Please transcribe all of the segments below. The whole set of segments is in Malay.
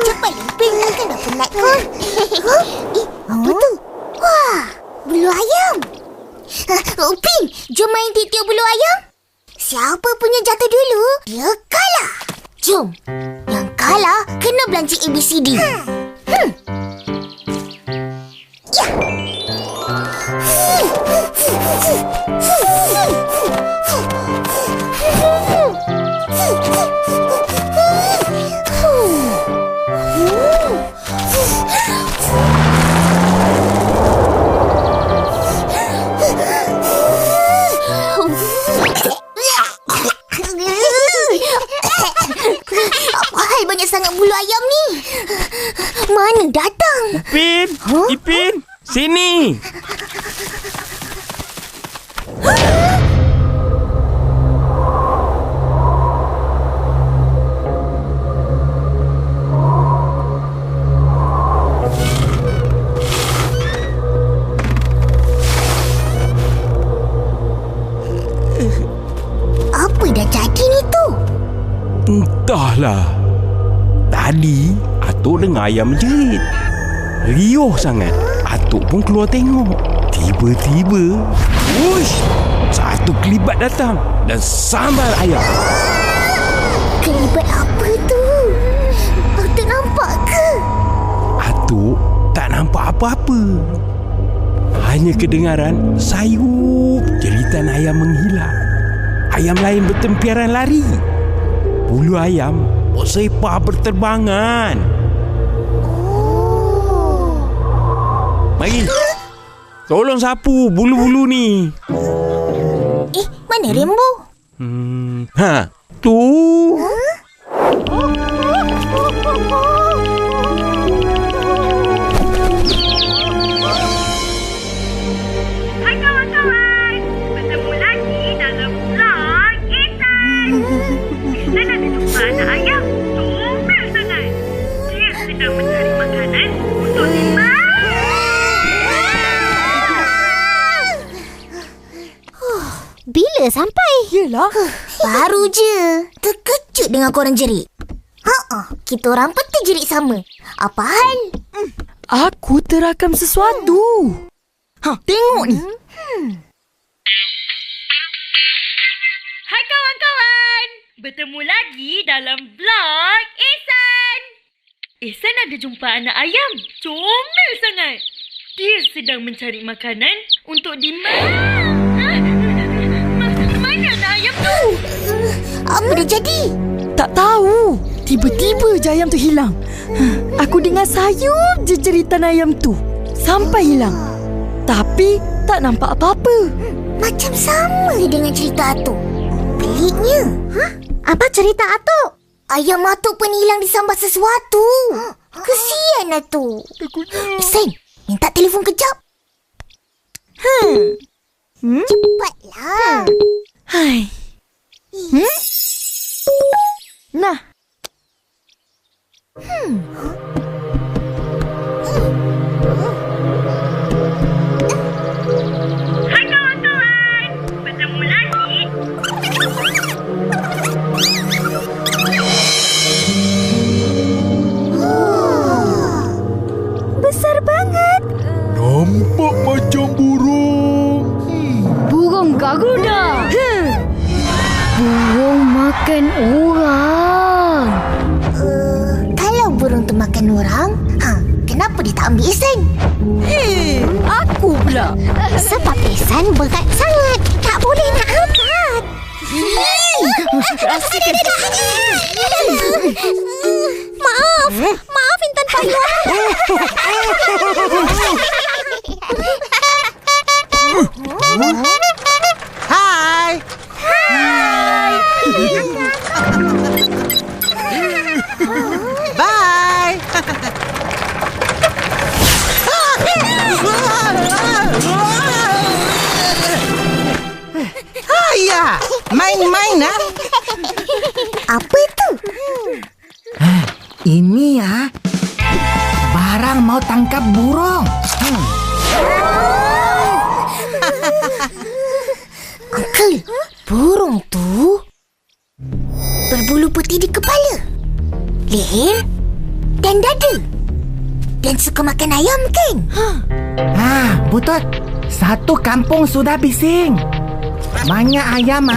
Cepat Upin, takkan dah penat kot. Apa tu? Wah, bulu ayam. Upin, jom main tiup bulu ayam. Siapa punya jatuh dulu, dia kalah. Jom, yang kalah kena belanja ABCD. Ya. Apa hal banyak sangat bulu ayam ni? Mana datang? Ipin! Ipin! Sini! Apa dah jadi ni tu? Entahlah. Tadi Atuk dengar ayam menjerit. Riuh sangat. Atuk pun keluar tengok. Tiba-tiba, wush, satu kelibat datang dan sambar ayam. Kelibat apa tu? Atuk nampak ke? Atuk tak nampak apa-apa. Hanya kedengaran sayup jeritan ayam menghilang. Ayam lain bertempiaran lari. Bulu ayam bersepah berterbangan. Oh. Mari. Tolong sapu bulu-bulu ni. Mana Rembo? Tu. Hai kawan-kawan, bertemu lagi dalam vlog Ihsan. Ihsan ada jumpa anak ayam, comel sangat. Dia sedang mencari makanan untuk dimakan. Bila sampai? Yelah. Baru je. Terkejut dengan korang jerit. Kita orang pun terjerit sama. Apa hal? Aku terakam sesuatu. Tengok ni. Hai kawan-kawan, bertemu lagi dalam vlog Ihsan. Ihsan ada jumpa anak ayam, comel sangat. Dia sedang mencari makanan untuk dimakan. Mana anak ayam tu? Apa dah jadi? Tak tahu. Tiba-tiba je ayam tu hilang. Aku dengar sayup je jeritan ayam tu. Sampai hilang. Tapi tak nampak apa-apa. Macam sama dengan cerita Atuk. Peliknya. Apa cerita Atuk? Ayam Atuk pun hilang disambar sesuatu. Kesian Atuk. Sen, minta telefon kejap. Cepatlah. Hai. Nah. Hai kawan-kawan, bertemu lagi. Besar banget. Nampak macam burung. Burung Garuda. Burung makan orang. Kalau burung tu makan orang, kenapa dia tak ambil Ihsan? Aku pula. Sebab Ihsan berat sangat. Tak boleh nak angkat. Maaf Intan Payung. Hai. Bye. Ayah, main-main ah. Apa tu? Ini ya. Barang mau tangkap burung. Uncle, burung tu berbulu putih di kepala. leher dan dada. Dan suka makan ayam kan? Betul. Satu kampung sudah bising. Banyak ayam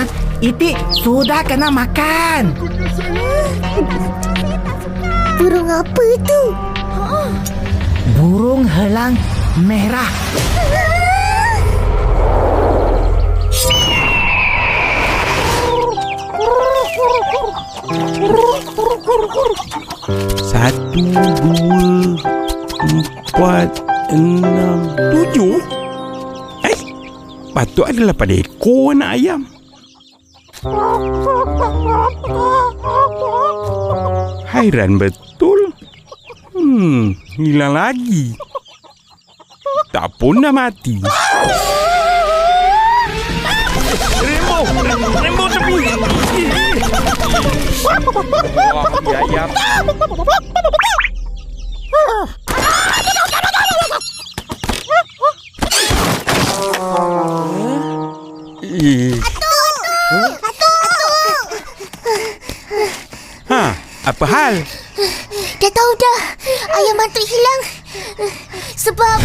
Itik sudah kena makan. Burung apa tu? Burung helang merah. Satu, dua, empat, 6, 7. Patut ada 8 ekor anak ayam. Hairan betul. Hilang lagi. Tak pun dah mati. Rembo tepi. Wah, ayam. Apa hal? Dah tahu dah. Ayam hantu hilang. Sebab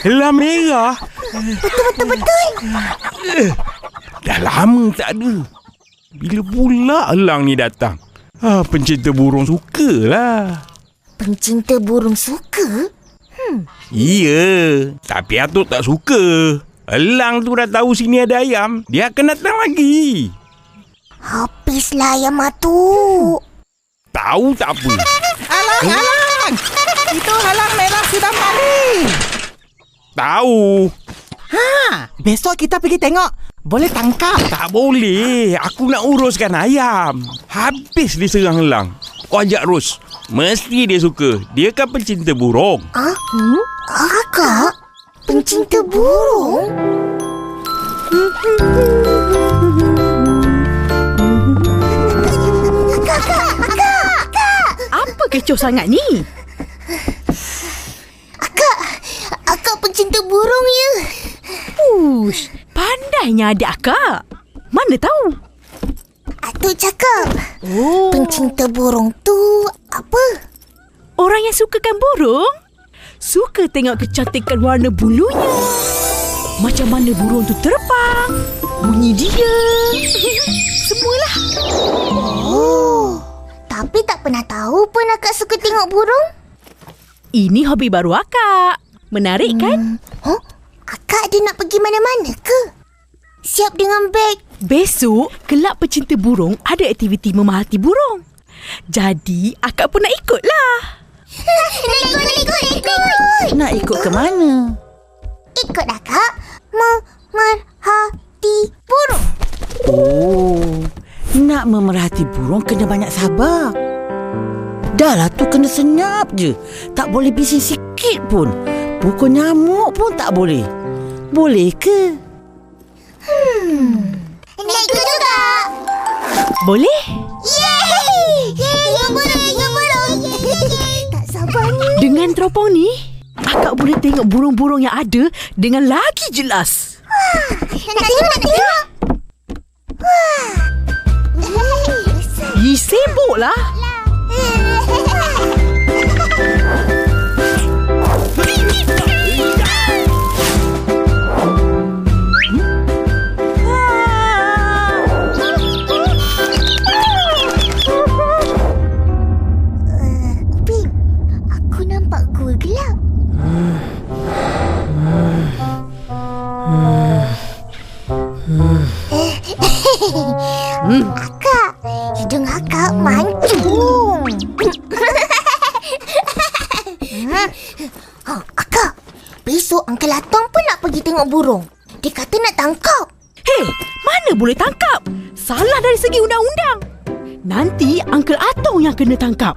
Helang merah. Betul. Dah lama tak ada. Bila pula elang ni datang? Pencinta burung sukalah. Pencinta burung suka? Ya, tapi Atuk tak suka. Elang tu dah tahu sini ada ayam, dia akan datang lagi. Habislah ayam Atuk. Tahu tak apa. Alang! Itu halang merah sudah balik. Tahu. Besok kita pergi tengok. Boleh tangkap? Tak boleh. Aku nak uruskan ayam. Habis diserang elang. Kau ajak Ros. Mesti dia suka. Dia kan pencinta burung. Kakak? Pencinta burung? Kakak! Apa kecoh sangat ni? Akak pencinta burung ya? Ush, pandainya adik akak. Mana tahu? Atuk cakap. Pencinta burung tu apa? Orang yang sukakan burung suka tengok kecantikan warna bulunya. Macam mana burung tu terbang, bunyi dia. Semualah. Tapi tak pernah tahu pun akak suka tengok burung. Ini hobi baru akak. Menarik kan? Akak ada nak pergi mana-mana ke? Siap dengan beg. Besok, kelab pecinta burung ada aktiviti memerhati burung. Jadi, akak pun nak ikutlah. Ikut. Nak ikut ke mana? Ikut akak memerhati burung. Nak memerhati burung kena banyak sabar. Dah lah tu kena senyap je. Tak boleh bising sikit pun. Pukul nyamuk pun tak boleh. Boleh ke? Nak ikut juga. Boleh? Yeay! Ikut burung. Tak sabarnya. Dengan teropong ni, akak boleh tengok burung-burung yang ada dengan lagi jelas. Nak tengok. Sibuklah. Upin, aku nampak gua gelap. Akak, hidung akak mancung. Akak, besok Uncle Atong pun nak pergi tengok burung. Dia kata nak tangkap. Hei, mana boleh tangkap? Salah dari segi undang-undang. Nanti Uncle Atong yang kena tangkap.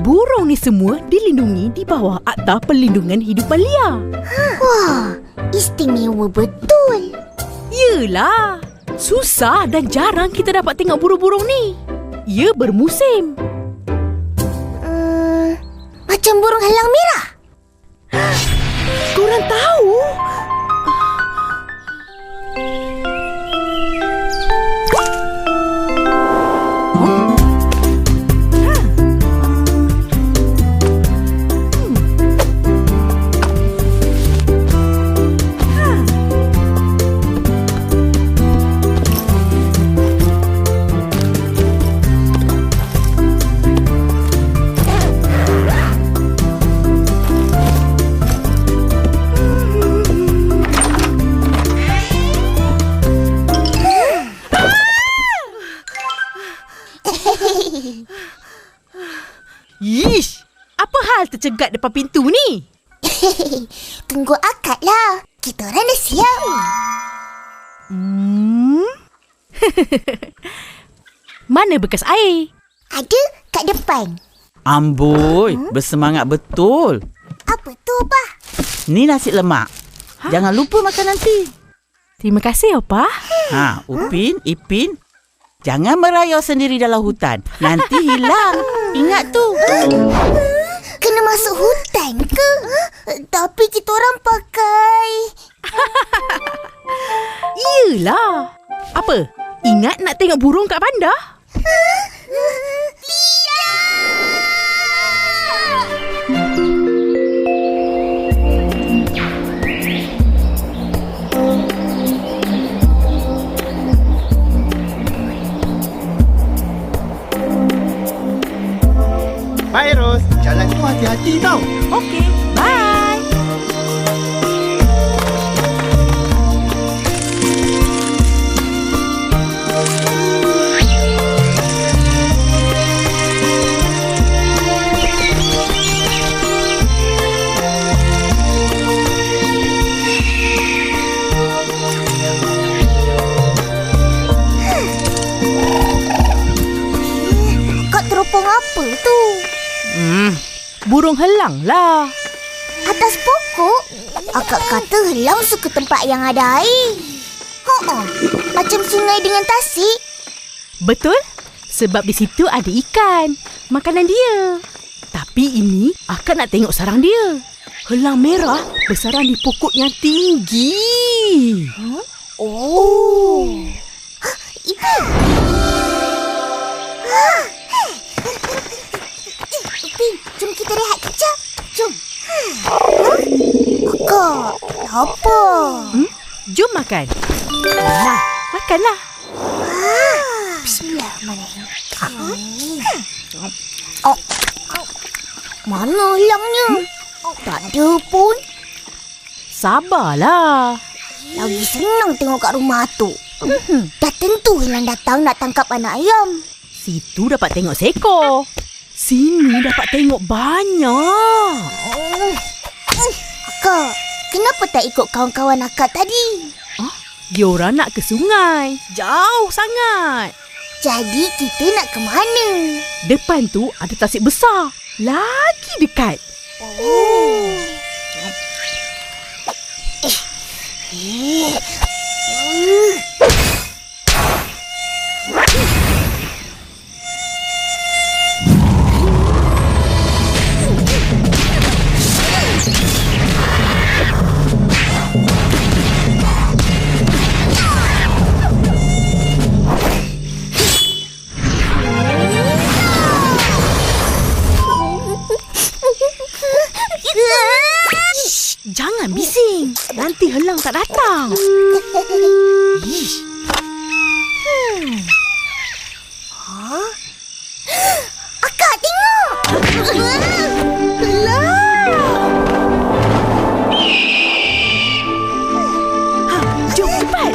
Burung ni semua dilindungi di bawah Akta Perlindungan Hidup Belia. Wah, istimewa betul. Yelah, susah dan jarang kita dapat tengok burung-burung ni. Ia bermusim. macam burung helang merah. Korang tahu? Yish! Apa hal tercegat depan pintu ni? Tunggu akad lah. Kita orang dah siap. Mana bekas air? Ada kat depan. Amboi, bersemangat betul. Apa tu, Pak? Ni nasi lemak. Jangan lupa makan nanti. Terima kasih, Opa. Upin, Ipin, jangan merayau sendiri dalam hutan. Nanti hilang. Ingat tu. Kena masuk hutan ke? Tapi kita orang pakai... Iyalah. Apa? Ingat nak tengok burung kat bandar? Bye Ros, jalan tu hati-hati tau. Okey, bye. Kak teropong apa tu? Burung helang lah. Atas pokok? Akak kata helang suka tempat yang ada air. Macam sungai dengan tasik. Betul? Sebab di situ ada ikan. Makanan dia. Tapi ini akak nak tengok sarang dia. Helang merah bersarang di pokok yang tinggi. Oh. Ipin. Ipin, jom kita rehat kejap. Jom. Akak, apa? Jom makan. Nah, makanlah. Bismillahirrahmanirrahim. Mana hilangnya? Tak ada pun. Sabarlah. Lagi senang tengok kat rumah tu. Dah tentu hilang datang nak tangkap anak ayam. Situ dapat tengok seekor. Sini dapat tengok banyak. Akak, kenapa tak ikut kawan-kawan akak tadi? Diorang nak ke sungai. Jauh sangat. Jadi kita nak ke mana? Depan tu ada tasik besar. Lagi dekat. Jangan bising. Nanti helang tak datang. Ish. Akak tengok. Jom cepat.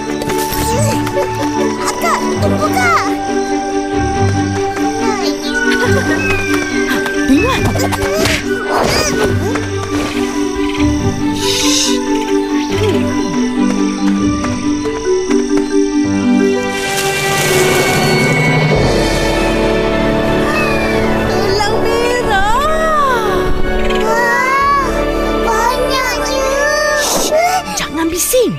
Akak, tunggu kak. Dengar. Helang merah. Wah, banyaknya. Jangan bising.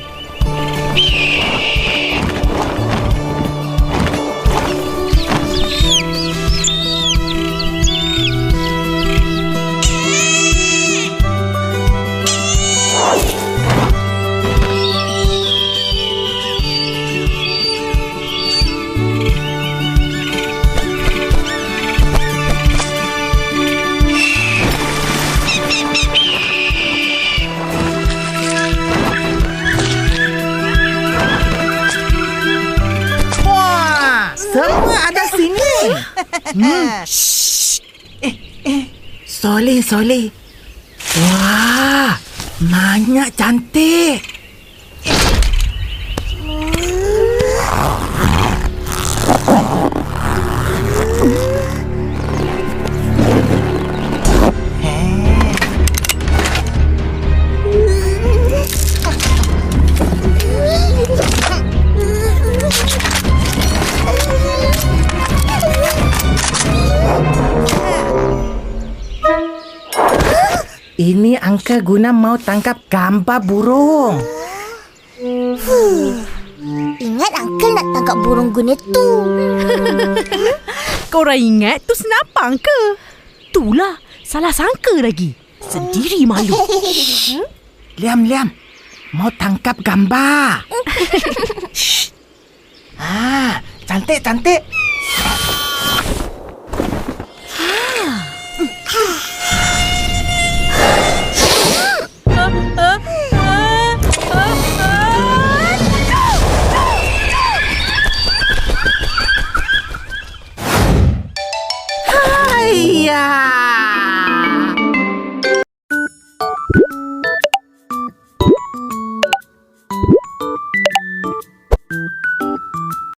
Soleh. Wah, banyak cantik. Ini Uncle guna mau tangkap gambar burung. Ingat Uncle nak tangkap burung guna tu. Korang ingat tu senapang ke? Itulah, salah sangka lagi. Sendiri malu. Liam, mau tangkap gambar. Cantik.